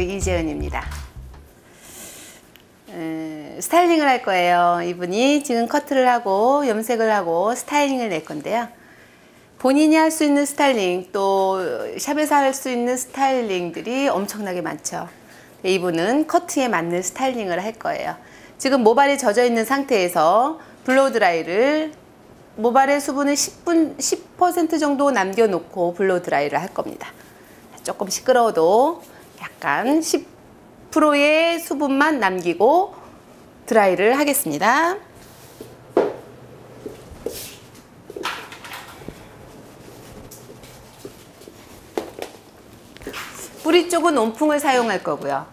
이재은입니다. 스타일링을 할 거예요. 이분이 지금 커트를 하고 염색을 하고 스타일링을 낼 건데요. 본인이 할 수 있는 스타일링, 또 샵에서 할 수 있는 스타일링들이 엄청나게 많죠. 이분은 커트에 맞는 스타일링을 할 거예요. 지금 모발이 젖어 있는 상태에서 블로우 드라이를, 모발의 수분을 10% 정도 남겨놓고 블로우 드라이를 할 겁니다. 조금 시끄러워도 약간 10%의 수분만 남기고 드라이를 하겠습니다. 뿌리 쪽은 온풍을 사용할 거고요.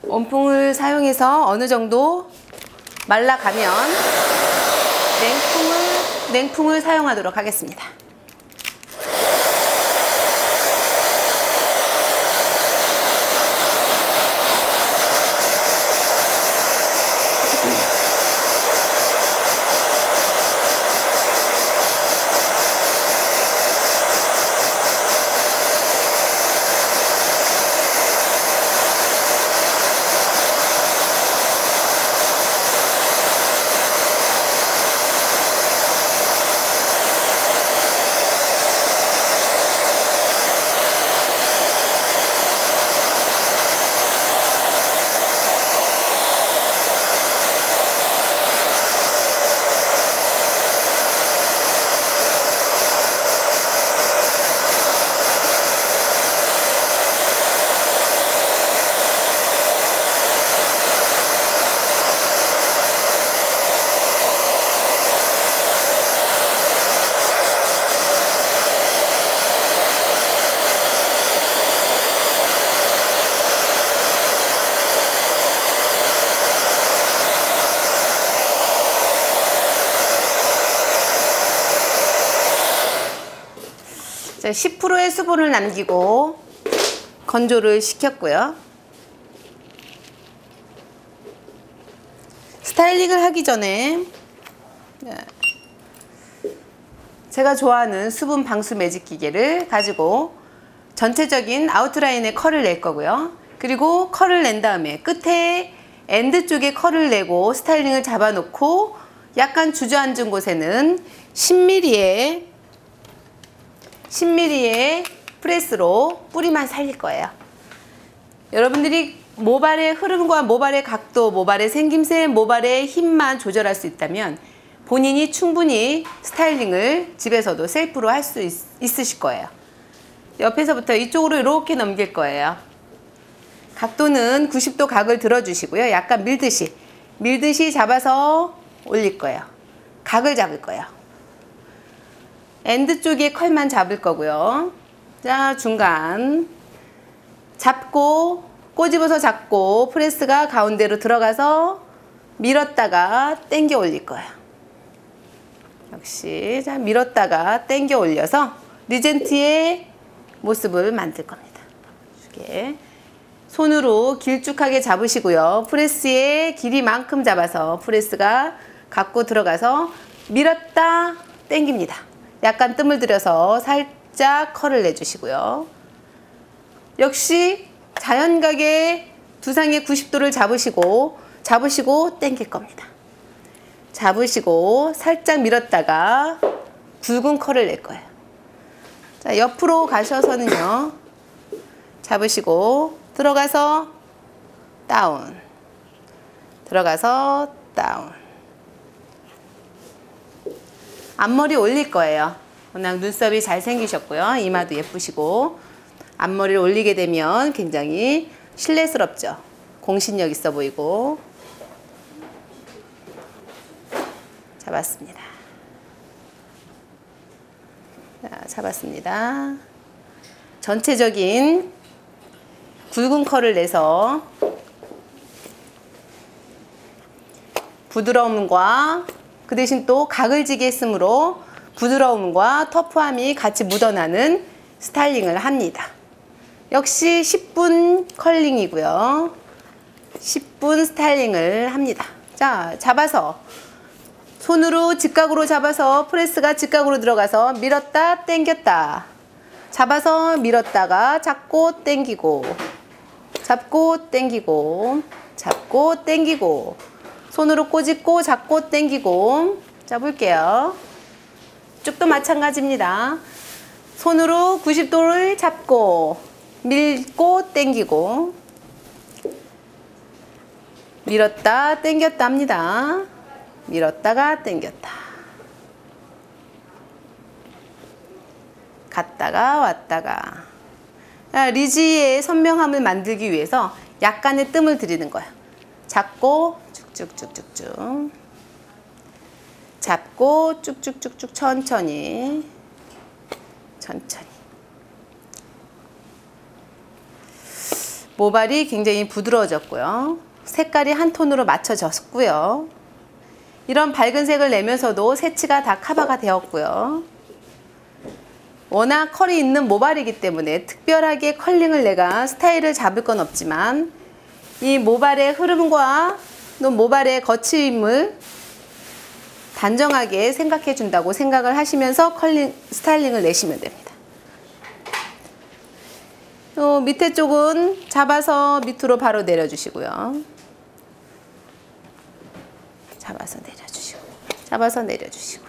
온풍을 사용해서 어느 정도 말라가면 냉풍을 사용하도록 하겠습니다. 자, 10%의 수분을 남기고 건조를 시켰고요. 스타일링을 하기 전에 제가 좋아하는 수분 방수 매직 기계를 가지고 전체적인 아웃라인에 컬을 낼 거고요. 그리고 컬을 낸 다음에 끝에 엔드 쪽에 컬을 내고 스타일링을 잡아 놓고 약간 주저앉은 곳에는 10mm의 프레스로 뿌리만 살릴 거예요. 여러분들이 모발의 흐름과 모발의 각도, 모발의 생김새, 모발의 힘만 조절할 수 있다면 본인이 충분히 스타일링을 집에서도 셀프로 할 수 있으실 거예요. 옆에서부터 이쪽으로 이렇게 넘길 거예요. 각도는 90도 각을 들어주시고요. 약간 밀듯이 잡아서 올릴 거예요. 각을 잡을 거예요. 엔드 쪽에 컬만 잡을 거고요. 자, 중간 잡고 꼬집어서 잡고 프레스가 가운데로 들어가서 밀었다가 당겨 올릴 거예요. 역시 자, 밀었다가 당겨 올려서 리젠트의 모습을 만들 겁니다. 이렇게 손으로 길쭉하게 잡으시고요. 프레스의 길이만큼 잡아서 프레스가 갖고 들어가서 밀었다 당깁니다. 약간 뜸을 들여서 살짝 컬을 내주시고요. 역시 자연각의 두상의 90도를 잡으시고 당길 겁니다. 잡으시고 살짝 밀었다가 굵은 컬을 낼 거예요. 자, 옆으로 가셔서는요. 잡으시고 들어가서 다운, 들어가서 다운. 앞머리 올릴 거예요. 워낙 눈썹이 잘생기셨고요. 이마도 예쁘시고 앞머리를 올리게 되면 굉장히 실내스럽죠. 공신력 있어 보이고. 잡았습니다. 자, 잡았습니다. 전체적인 굵은 컬을 내서 부드러움과 그 대신 또 각을 지게 했으므로 부드러움과 터프함이 같이 묻어나는 스타일링을 합니다. 역시 10분 컬링이고요. 10분 스타일링을 합니다. 자, 잡아서 손으로 직각으로 잡아서 프레스가 직각으로 들어가서 밀었다 당겼다, 잡아서 밀었다가 잡고 당기고, 잡고 당기고, 잡고 당기고, 손으로 꼬집고 잡고 당기고. 자, 볼게요. 쭉도 마찬가지입니다. 손으로 90도를 잡고 밀고 당기고, 밀었다 당겼다 합니다. 밀었다가 당겼다, 갔다가 왔다가. 리지의 선명함을 만들기 위해서 약간의 뜸을 들이는 거예요. 잡고 쭉쭉쭉쭉쭉, 잡고 쭉쭉쭉쭉, 천천히 천천히. 모발이 굉장히 부드러워졌고요. 색깔이 한 톤으로 맞춰졌고요. 이런 밝은 색을 내면서도 새치가 다 커버가 되었고요. 워낙 컬이 있는 모발이기 때문에 특별하게 컬링을 내가 스타일을 잡을 건 없지만, 이 모발의 흐름과 또 모발의 거침을 단정하게 생각해 준다고 생각을 하시면서 스타일링을 내시면 됩니다. 또 밑에 쪽은 잡아서 밑으로 바로 내려주시고요. 잡아서 내려주시고, 잡아서 내려주시고,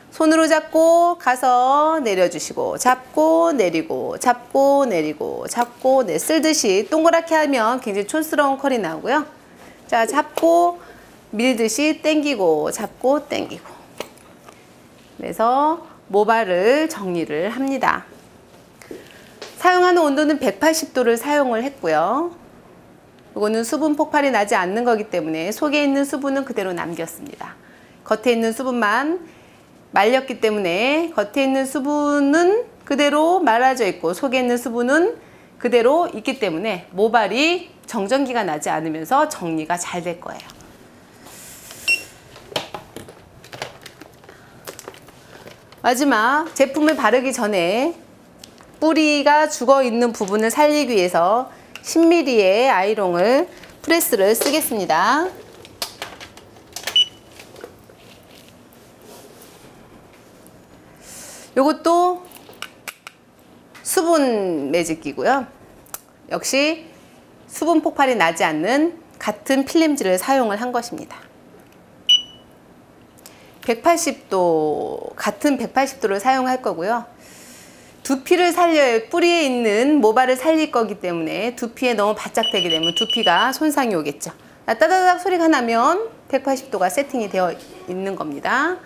손으로 잡고 가서 내려주시고, 잡고 내리고, 잡고 내리고, 잡고 쓸듯이 동그랗게 하면 굉장히 촌스러운 컬이 나오고요. 자, 잡고 밀듯이 당기고, 잡고 당기고. 그래서 모발을 정리를 합니다. 사용하는 온도는 180도를 사용을 했고요. 이거는 수분 폭발이 나지 않는 거기 때문에 속에 있는 수분은 그대로 남겼습니다. 겉에 있는 수분만 말렸기 때문에 겉에 있는 수분은 그대로 말아져 있고 속에 있는 수분은 그대로 있기 때문에 모발이 정전기가 나지 않으면서 정리가 잘 될 거예요. 마지막 제품을 바르기 전에 뿌리가 죽어 있는 부분을 살리기 위해서 10mm의 아이롱을 프레스를 쓰겠습니다. 요것도 수분 매직기고요. 역시 수분 폭발이 나지 않는 같은 필름지를 사용을 한 것입니다. 180도, 같은 180도를 사용할 거고요. 두피를 살려야, 뿌리에 있는 모발을 살릴 거기 때문에 두피에 너무 바짝 되게 되면 두피가 손상이 오겠죠. 따다닥 소리가 나면 180도가 세팅이 되어 있는 겁니다.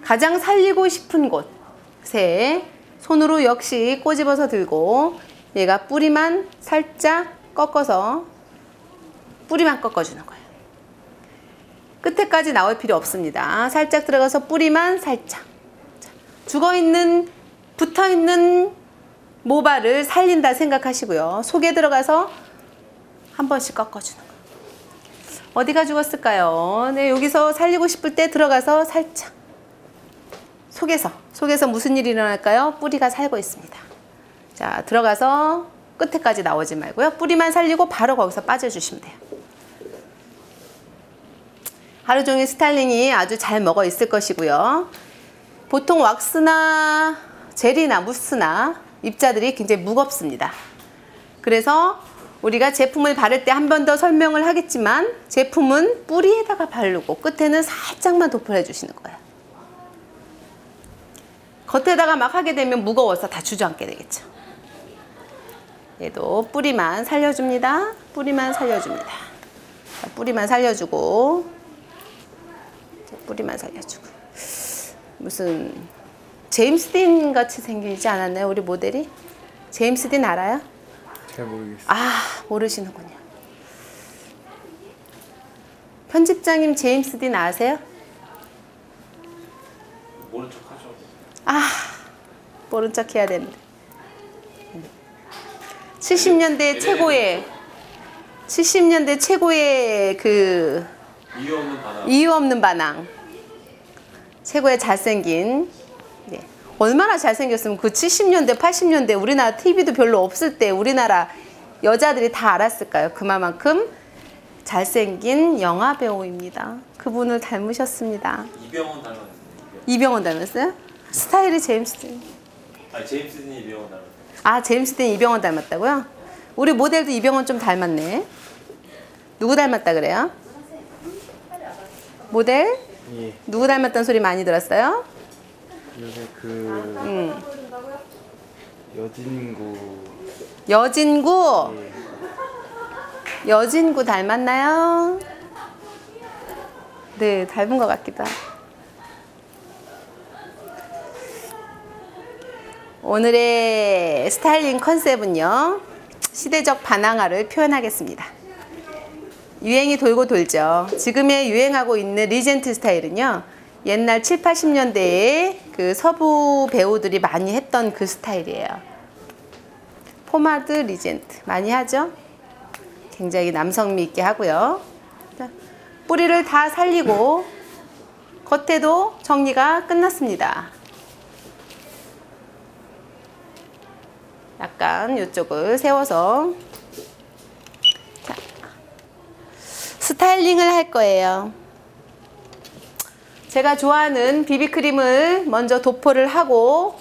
가장 살리고 싶은 곳에 손으로 역시 꼬집어서 들고, 얘가 뿌리만 살짝 꺾어서 뿌리만 꺾어주는 거예요. 끝에까지 나올 필요 없습니다. 살짝 들어가서 뿌리만 살짝. 죽어있는, 붙어있는 모발을 살린다 생각하시고요. 속에 들어가서 한 번씩 꺾어주는 거예요. 어디가 죽었을까요? 네, 여기서 살리고 싶을 때 들어가서 살짝. 속에서 무슨 일이 일어날까요? 뿌리가 살고 있습니다. 자, 들어가서 끝에까지 나오지 말고요. 뿌리만 살리고 바로 거기서 빠져주시면 돼요. 하루 종일 스타일링이 아주 잘 먹어 있을 것이고요. 보통 왁스나 젤이나 무스나 입자들이 굉장히 무겁습니다. 그래서 우리가 제품을 바를 때 한 번 더 설명을 하겠지만, 제품은 뿌리에다가 바르고 끝에는 살짝만 도포해 주시는 거예요. 겉에다가 막 하게 되면 무거워서 다 주저앉게 되겠죠. 얘도 뿌리만 살려줍니다. 뿌리만 살려줍니다. 자, 뿌리만 살려주고, 뿌리만 살려주고. 무슨 제임스 딘 같이 생기지 않았나요? 우리 모델이? 제임스 딘 알아요? 잘 모르겠어요. 아, 모르시는군요. 편집장님 제임스 딘 아세요? 모른 척 하죠. 아, 모른 척 해야 되는데. 70년대 최고의 그 이유 없는 반항. 최고의 잘생긴. 네. 얼마나 잘생겼으면 그 70년대, 80년대 우리나라 TV도 별로 없을 때 우리나라 여자들이 다 알았을까요? 그만큼 잘생긴 영화 배우입니다. 그분을 닮으셨습니다. 이병헌 닮았어요. 이병헌 닮았어요? 스타일이 제임스 딘. 아니, 제임스 딘이 이병헌 닮았어요. 아, 제임스 딘 이병헌 닮았다고요? 우리 모델도 이병헌 좀 닮았네. 누구 닮았다 그래요? 모델? 예. 누구 닮았다는 소리 많이 들었어요? 요새 여진구. 여진구? 예. 여진구 닮았나요? 네, 닮은 것 같기도 하고. 오늘의 스타일링 컨셉은요, 시대적 반항아를 표현하겠습니다. 유행이 돌고 돌죠. 지금의 유행하고 있는 리젠트 스타일은요, 옛날 7, 80년대에 그 서부 배우들이 많이 했던 그 스타일이에요. 포마드 리젠트 많이 하죠? 굉장히 남성미 있게 하고요. 자, 뿌리를 다 살리고 겉에도 정리가 끝났습니다. 약간 이쪽을 세워서 자, 스타일링을 할 거예요. 제가 좋아하는 비비크림을 먼저 도포를 하고,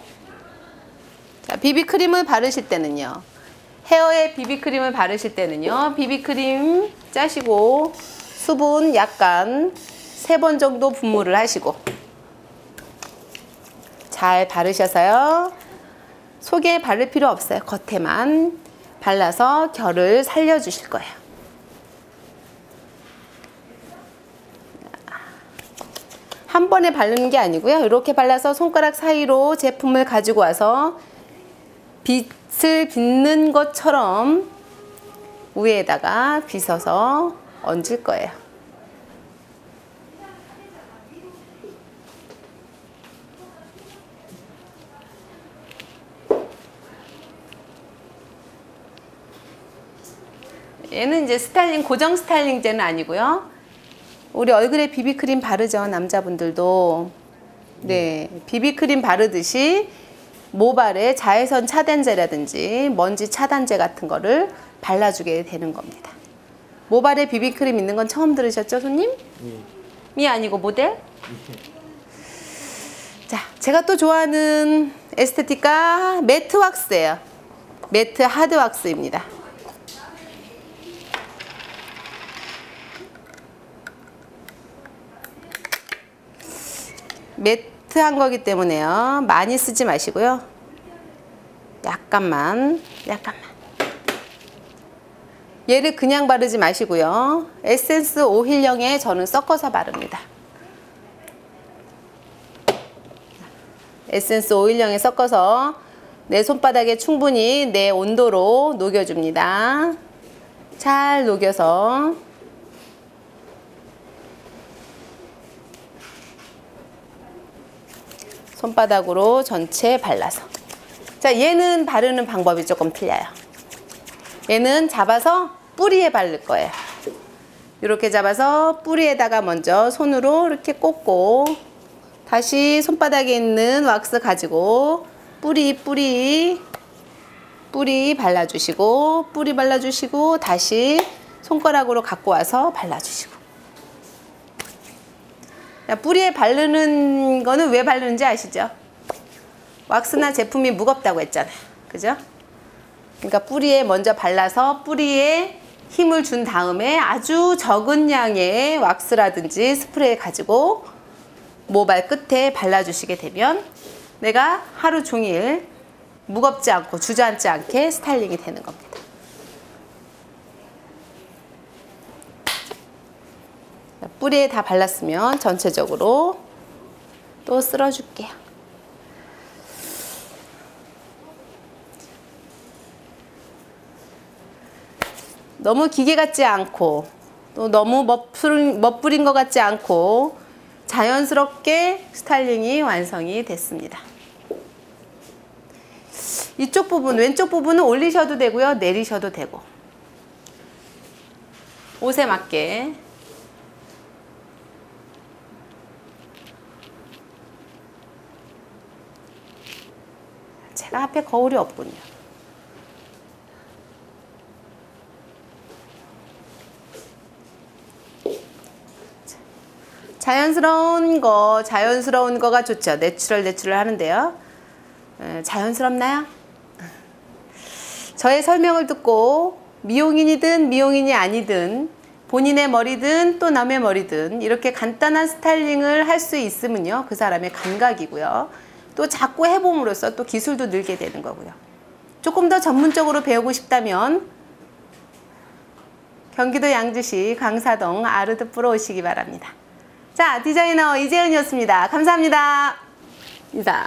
자, 비비크림을 바르실 때는요, 헤어에 비비크림을 바르실 때는요, 비비크림 짜시고 수분 약간 3번 정도 분무를 하시고 잘 바르셔서요, 속에 바를 필요 없어요. 겉에만 발라서 결을 살려주실 거예요. 한 번에 바르는 게 아니고요, 이렇게 발라서 손가락 사이로 제품을 가지고 와서 빛을 빚는 것처럼 위에다가 빗어서 얹을 거예요. 얘는 이제 스타일링, 고정 스타일링제는 아니고요, 우리 얼굴에 비비크림 바르죠, 남자분들도. 네, 비비크림 바르듯이 모발에 자외선 차단제라든지 먼지 차단제 같은 거를 발라주게 되는 겁니다. 모발에 비비크림 있는 건 처음 들으셨죠, 손님? 예. 이 아니고 모델? 자, 제가 또 좋아하는 에스테티카 매트 왁스예요. 매트 하드 왁스입니다. 매트한 거기 때문에요, 많이 쓰지 마시고요, 약간만. 얘를 그냥 바르지 마시고요, 에센스 오일형에 저는 섞어서 바릅니다. 에센스 오일형에 섞어서 내 손바닥에 충분히 내 온도로 녹여줍니다. 잘 녹여서 손바닥으로 전체 발라서. 자, 얘는 바르는 방법이 조금 틀려요. 얘는 잡아서 뿌리에 바를 거예요. 이렇게 잡아서 뿌리에다가 먼저 손으로 이렇게 꽂고, 다시 손바닥에 있는 왁스 가지고 뿌리 발라주시고, 뿌리 발라주시고, 다시 손가락으로 갖고 와서 발라주시고. 뿌리에 바르는 거는 왜 바르는지 아시죠? 왁스나 제품이 무겁다고 했잖아요. 그죠? 그러니까 뿌리에 먼저 발라서 뿌리에 힘을 준 다음에 아주 적은 양의 왁스라든지 스프레이 가지고 모발 끝에 발라주시게 되면 내가 하루 종일 무겁지 않고 주저앉지 않게 스타일링이 되는 겁니다. 뿌리에 다 발랐으면 전체적으로 또 쓸어줄게요. 너무 기계 같지 않고 또 너무 멋부린 것 같지 않고 자연스럽게 스타일링이 완성이 됐습니다. 이쪽 부분, 왼쪽 부분은 올리셔도 되고요, 내리셔도 되고, 옷에 맞게. 제가 앞에 거울이 없군요. 자연스러운 거가 좋죠. 내추럴 하는데요. 자연스럽나요? 저의 설명을 듣고 미용인이든 미용인이 아니든 본인의 머리든 또 남의 머리든 이렇게 간단한 스타일링을 할 수 있으면요, 그 사람의 감각이고요. 또 자꾸 해봄으로써 또 기술도 늘게 되는 거고요. 조금 더 전문적으로 배우고 싶다면 경기도 양주시 강사동 아르드프로 오시기 바랍니다. 자, 디자이너 이재은이었습니다. 감사합니다. 인사.